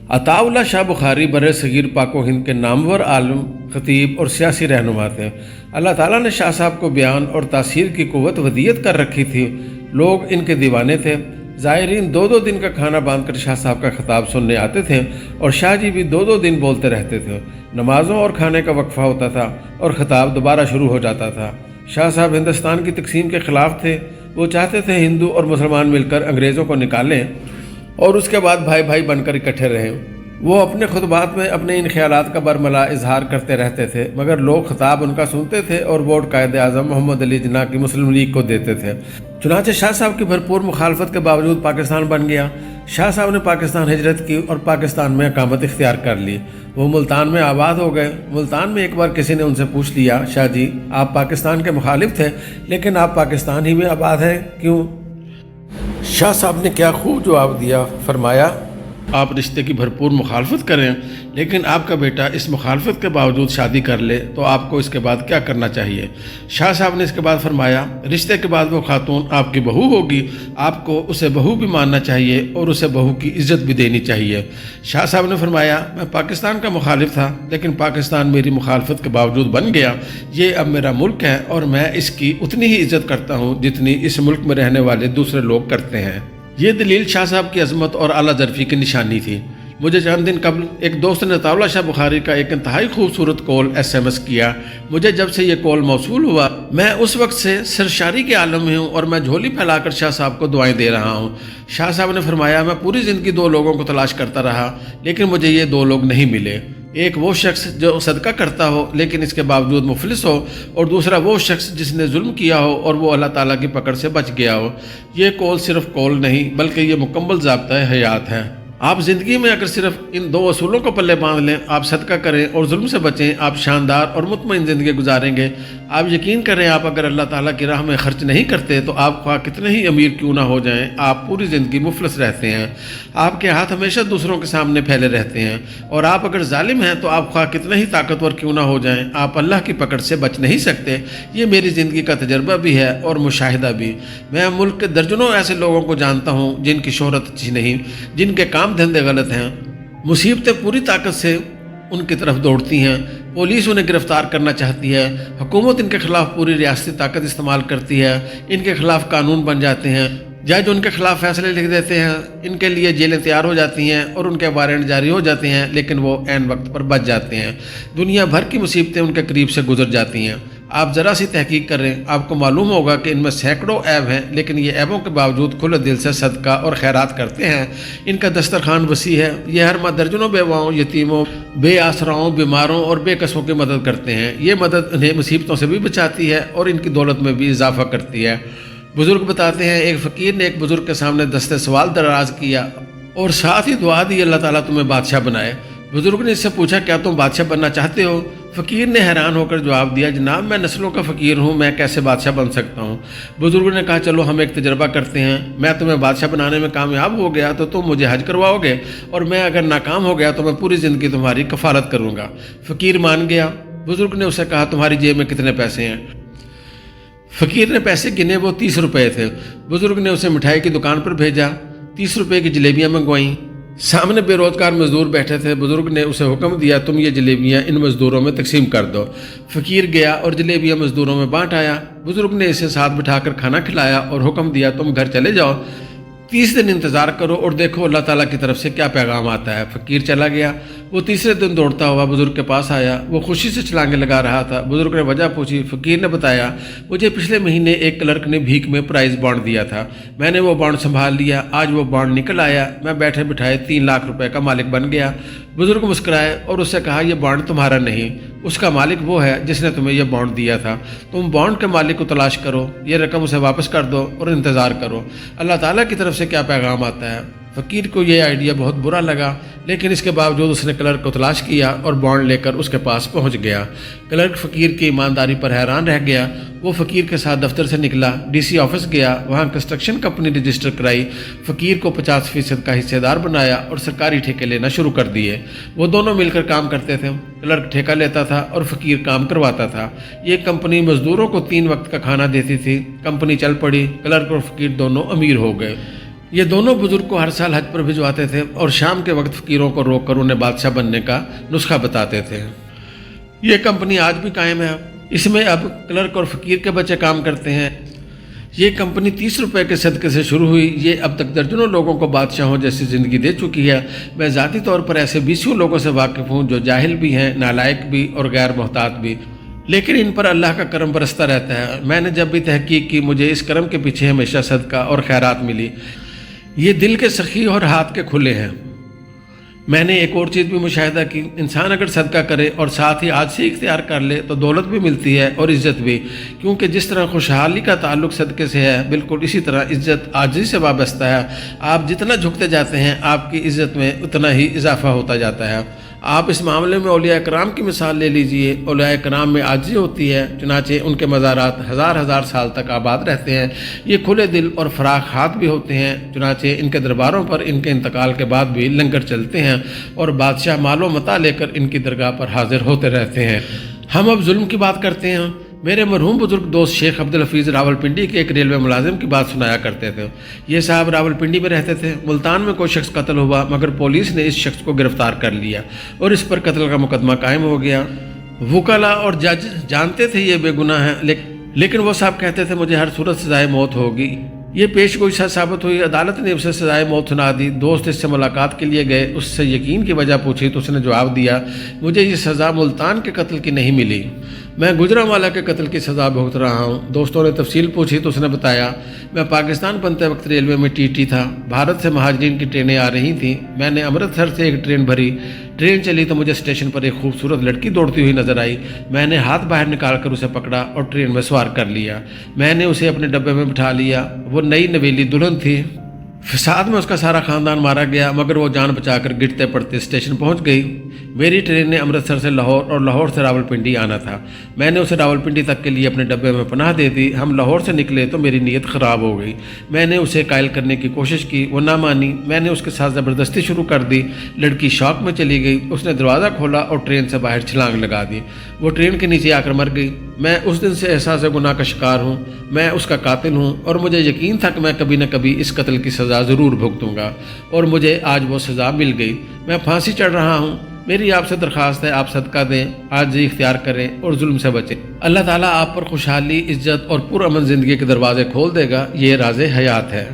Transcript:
عطاءاللہ شاہ بخاری بر صغیر پاک و ہند کے نامور عالم، خطیب اور سیاسی رہنما تھے۔ اللہ تعالیٰ نے شاہ صاحب کو بیان اور تاثیر کی قوت ودیت کر رکھی تھی۔ لوگ ان کے دیوانے تھے۔ زائرین 2 دن کا کھانا باندھ کر شاہ صاحب کا خطاب سننے آتے تھے اور شاہ جی بھی 2 دن بولتے رہتے تھے۔ نمازوں اور کھانے کا وقفہ ہوتا تھا اور خطاب دوبارہ شروع ہو جاتا تھا۔ شاہ صاحب ہندوستان کی تقسیم کے خلاف تھے۔ وہ چاہتے تھے ہندو اور مسلمان مل کر انگریزوں کو نکالیں اور اس کے بعد بھائی بھائی بن کر اکٹھے رہیں۔ وہ اپنے خطبات میں اپنے ان خیالات کا برملا اظہار کرتے رہتے تھے، مگر لوگ خطاب ان کا سنتے تھے اور ووٹ قائد اعظم محمد علی جناح کی مسلم لیگ کو دیتے تھے۔ چنانچہ شاہ صاحب کی بھرپور مخالفت کے باوجود پاکستان بن گیا۔ شاہ صاحب نے پاکستان ہجرت کی اور پاکستان میں اقامت اختیار کر لی۔ وہ ملتان میں آباد ہو گئے۔ ملتان میں ایک بار کسی نے ان سے پوچھ لیا، شاہ جی آپ پاکستان کے مخالف تھے لیکن آپ پاکستان ہی میں آباد ہیں کیوں؟ شاہ صاحب نے کیا خوب جواب دیا، فرمایا آپ رشتے کی بھرپور مخالفت کریں لیکن آپ کا بیٹا اس مخالفت کے باوجود شادی کر لے تو آپ کو اس کے بعد کیا کرنا چاہیے؟ شاہ صاحب نے اس کے بعد فرمایا رشتے کے بعد وہ خاتون آپ کی بہو ہوگی، آپ کو اسے بہو بھی ماننا چاہیے اور اسے بہو کی عزت بھی دینی چاہیے۔ شاہ صاحب نے فرمایا میں پاکستان کا مخالف تھا لیکن پاکستان میری مخالفت کے باوجود بن گیا۔ یہ اب میرا ملک ہے اور میں اس کی اتنی ہی عزت کرتا ہوں جتنی اس ملک میں رہنے والے دوسرے لوگ کرتے ہیں۔ یہ دلیل شاہ صاحب کی عظمت اور اعلیٰ ظرفی کی نشانی تھی۔ مجھے چند دن قبل ایک دوست نے عطاءاللہ شاہ بخاری کا ایک انتہائی خوبصورت کال SMS کیا۔ مجھے جب سے یہ کال موصول ہوا میں اس وقت سے سرشاری کے عالم میں ہوں اور میں جھولی پھیلا کر شاہ صاحب کو دعائیں دے رہا ہوں۔ شاہ صاحب نے فرمایا میں پوری زندگی 2 لوگوں کو تلاش کرتا رہا لیکن مجھے یہ 2 لوگ نہیں ملے۔ ایک وہ شخص جو صدقہ کرتا ہو لیکن اس کے باوجود مفلس ہو، اور دوسرا وہ شخص جس نے ظلم کیا ہو اور وہ اللہ تعالیٰ کی پکڑ سے بچ گیا ہو۔ یہ کال صرف کال نہیں بلکہ یہ مکمل ضابطۂ حیات ہے۔ آپ زندگی میں اگر صرف ان 2 اصولوں کو پلے باندھ لیں، آپ صدقہ کریں اور ظلم سے بچیں، آپ شاندار اور مطمئن زندگی گزاریں گے۔ آپ یقین کریں آپ اگر اللہ تعالیٰ کی راہ میں خرچ نہیں کرتے تو آپ خواہ کتنے ہی امیر کیوں نہ ہو جائیں، آپ پوری زندگی مفلس رہتے ہیں۔ آپ کے ہاتھ ہمیشہ دوسروں کے سامنے پھیلے رہتے ہیں، اور آپ اگر ظالم ہیں تو آپ خواہ کتنے ہی طاقتور کیوں نہ ہو جائیں، آپ اللہ کی پکڑ سے بچ نہیں سکتے۔ یہ میری زندگی کا تجربہ بھی ہے اور مشاہدہ بھی۔ میں ملک کے درجنوں ایسے لوگوں کو جانتا ہوں جن کی شہرت اچھی نہیں، جن کے کام دھندے غلط ہیں، مصیبتیں پوری طاقت سے ان کی طرف دوڑتی ہیں، پولیس انہیں گرفتار کرنا چاہتی ہے، حکومت ان کے خلاف پوری ریاستی طاقت استعمال کرتی ہے، ان کے خلاف قانون بن جاتے ہیں، جج ان کے خلاف فیصلے لکھ دیتے ہیں، ان کے لیے جیلیں تیار ہو جاتی ہیں اور ان کے وارنٹ جاری ہو جاتے ہیں لیکن وہ عین وقت پر بچ جاتے ہیں۔ دنیا بھر کی مصیبتیں ان کے قریب سے گزر جاتی ہیں۔ آپ ذرا سی تحقیق کریں، آپ کو معلوم ہوگا کہ ان میں سینکڑوں عیب ہیں لیکن یہ عیبوں کے باوجود کھلے دل سے صدقہ اور خیرات کرتے ہیں۔ ان کا دسترخوان وسیع ہے۔ یہ ہر ماہ درجنوں بیواؤں، یتیموں، بے آسراؤں، بیماروں اور بے کسوں کی مدد کرتے ہیں۔ یہ مدد انہیں مصیبتوں سے بھی بچاتی ہے اور ان کی دولت میں بھی اضافہ کرتی ہے۔ بزرگ بتاتے ہیں ایک فقیر نے ایک بزرگ کے سامنے دست سوال دراز کیا اور ساتھ ہی دعا دی اللہ تعالیٰ تمہیں بادشاہ بنائے۔ بزرگ نے اس سے پوچھا کیا تم بادشاہ بننا چاہتے ہو؟ فقیر نے حیران ہو کر جواب دیا جناب میں نسلوں کا فقیر ہوں، میں کیسے بادشاہ بن سکتا ہوں؟ بزرگ نے کہا چلو ہم ایک تجربہ کرتے ہیں، میں تمہیں بادشاہ بنانے میں کامیاب ہو گیا تو تم مجھے حج کرواؤ گے، اور میں اگر ناکام ہو گیا تو میں پوری زندگی تمہاری کفالت کروں گا۔ فقیر مان گیا۔ بزرگ نے اسے کہا تمہاری جیب میں کتنے پیسے ہیں؟ فقیر نے پیسے گنے، وہ 30 روپے تھے۔ بزرگ نے اسے مٹھائی کی دکان پر بھیجا، 30 روپے کی جلیبیاں منگوائیں۔ سامنے بے روزگار مزدور بیٹھے تھے۔ بزرگ نے اسے حکم دیا تم یہ جلیبیاں ان مزدوروں میں تقسیم کر دو۔ فقیر گیا اور جلیبیاں مزدوروں میں بانٹ آیا۔ بزرگ نے اسے ساتھ بٹھا کر کھانا کھلایا اور حکم دیا تم گھر چلے جاؤ، 30 دن انتظار کرو اور دیکھو اللہ تعالیٰ کی طرف سے کیا پیغام آتا ہے۔ فقیر چلا گیا۔ وہ تیسرے دن دوڑتا ہوا بزرگ کے پاس آیا۔ وہ خوشی سے چھلانگیں لگا رہا تھا۔ بزرگ نے وجہ پوچھی۔ فقیر نے بتایا مجھے پچھلے مہینے ایک کلرک نے بھیک میں پرائز بانڈ دیا تھا، میں نے وہ بانڈ سنبھال لیا، آج وہ بانڈ نکل آیا، میں بیٹھے بٹھائے 3 لاکھ روپے کا مالک بن گیا۔ بزرگ مسکرائے اور اس سے کہا یہ بانڈ تمہارا نہیں، اس کا مالک وہ ہے جس نے تمہیں یہ بانڈ دیا تھا۔ تم بانڈ کے مالک کو تلاش کرو، یہ رقم اسے واپس کر دو اور انتظار کرو اللہ تعالیٰ کی طرف سے کیا پیغام آتا ہے۔ فقیر کو یہ آئیڈیا بہت برا لگا لیکن اس کے باوجود اس نے کلرک کو تلاش کیا اور بانڈ لے کر اس کے پاس پہنچ گیا۔ کلرک فقیر کی ایمانداری پر حیران رہ گیا۔ وہ فقیر کے ساتھ دفتر سے نکلا، DC آفس گیا، وہاں کنسٹرکشن کمپنی رجسٹر کرائی، فقیر کو 50% کا حصے دار بنایا اور سرکاری ٹھیکے لینا شروع کر دیے۔ وہ دونوں مل کر کام کرتے تھے، کلرک ٹھیکہ لیتا تھا اور فقیر کام کرواتا تھا۔ یہ کمپنی مزدوروں کو 3 وقت کا کھانا دیتی تھی۔ کمپنی چل پڑی، کلرک اور فقیر دونوں امیر ہو گئے۔ یہ دونوں بزرگ کو ہر سال حج پر بھجواتے تھے اور شام کے وقت فقیروں کو روک کر انہیں بادشاہ بننے کا نسخہ بتاتے تھے۔ یہ کمپنی آج بھی قائم ہے، اس میں اب کلرک اور فقیر کے بچے کام کرتے ہیں۔ یہ کمپنی 30 روپے کے صدقے سے شروع ہوئی، یہ اب تک درجنوں لوگوں کو بادشاہوں جیسی زندگی دے چکی ہے۔ میں ذاتی طور پر ایسے 20 لوگوں سے واقف ہوں جو جاہل بھی ہیں، نالائق بھی اور غیر محتاط بھی، لیکن ان پر اللہ کا کرم برستا رہتا ہے۔ میں نے جب بھی تحقیق کی، مجھے اس کرم کے پیچھے ہمیشہ صدقہ اور خیرات ملی۔ یہ دل کے سخی اور ہاتھ کے کھلے ہیں۔ میں نے ایک اور چیز بھی مشاہدہ کی، انسان اگر صدقہ کرے اور ساتھ ہی آج سے اختیار کر لے تو دولت بھی ملتی ہے اور عزت بھی، کیونکہ جس طرح خوشحالی کا تعلق صدقے سے ہے، بالکل اسی طرح عزت عاجزی سے وابستہ ہے۔ آپ جتنا جھکتے جاتے ہیں، آپ کی عزت میں اتنا ہی اضافہ ہوتا جاتا ہے۔ آپ اس معاملے میں اولیاء کرام کی مثال لے لیجئے۔ اولیاء کرام میں عاجزی ہوتی ہے، چنانچہ ان کے مزارات ہزار سال تک آباد رہتے ہیں۔ یہ کھلے دل اور فراخ ہاتھ بھی ہوتے ہیں، چنانچہ ان کے درباروں پر ان کے انتقال کے بعد بھی لنگر چلتے ہیں اور بادشاہ مال و متاع لے کر ان کی درگاہ پر حاضر ہوتے رہتے ہیں۔ ہم اب ظلم کی بات کرتے ہیں۔ میرے مرحوم بزرگ دوست شیخ عبدالحفیظ راولپنڈی کے ایک ریلوے ملازم کی بات سنایا کرتے تھے۔ یہ صاحب راولپنڈی میں رہتے تھے۔ ملتان میں کوئی شخص قتل ہوا، مگر پولیس نے اس شخص کو گرفتار کر لیا اور اس پر قتل کا مقدمہ قائم ہو گیا۔ وکلاء اور جج جانتے تھے یہ بے گناہ ہیں، لیکن وہ صاحب کہتے تھے مجھے ہر صورت سزائے موت ہوگی۔ یہ پیش گوئی سچ ثابت ہوئی، عدالت نے اسے سزائے موت سنا دی۔ دوست اس سے ملاقات کے لیے گئے، اس سے یقین کی وجہ پوچھی تو اس نے جواب دیا مجھے یہ سزا ملتان کے قتل کی نہیں ملی، میں گجرانوالہ کے قتل کی سزا بھگت رہا ہوں۔ دوستوں نے تفصیل پوچھی تو اس نے بتایا میں پاکستان بنتے وقت ریلوے میں ٹی ٹی تھا، بھارت سے مہاجرین کی ٹرینیں آ رہی تھیں، میں نے امرتسر سے ایک ٹرین بھری، ٹرین چلی تو مجھے اسٹیشن پر ایک خوبصورت لڑکی دوڑتی ہوئی نظر آئی، میں نے ہاتھ باہر نکال کر اسے پکڑا اور ٹرین میں سوار کر لیا، میں نے اسے اپنے ڈبے میں بٹھا لیا۔ وہ نئی نویلی دلہن تھی، فساد میں اس کا سارا خاندان مارا گیا، مگر وہ جان بچا کر گرتے پڑتے اسٹیشن پہنچ گئی۔ میری ٹرین نے امرتسر سے لاہور اور لاہور سے راولپنڈی آنا تھا، میں نے اسے راولپنڈی تک کے لیے اپنے ڈبے میں پناہ دے دی۔ ہم لاہور سے نکلے تو میری نیت خراب ہو گئی، میں نے اسے قائل کرنے کی کوشش کی، وہ نہ مانی، میں نے اس کے ساتھ زبردستی شروع کر دی۔ لڑکی شوق میں چلی گئی، اس نے دروازہ کھولا اور ٹرین سے باہر چھلانگ لگا دی، وہ ٹرین کے نیچے آ کر مر گئی۔ میں اس دن سے احساس گناہ کا شکار ہوں، میں اس کا قاتل ہوں اور مجھے یقین تھا کہ میں کبھی نہ کبھی اس قتل کی سزا ضرور بھگتوں گا، اور مجھے آج وہ سزا مل گئی۔ میں پھانسی چڑھ رہا ہوں، میری آپ سے درخواست ہے آپ صدقہ دیں، عاجزی اختیار کریں اور ظلم سے بچیں۔ اللہ تعالیٰ آپ پر خوشحالی، عزت اور پرامن زندگی کے دروازے کھول دے گا، یہ راز حیات ہے۔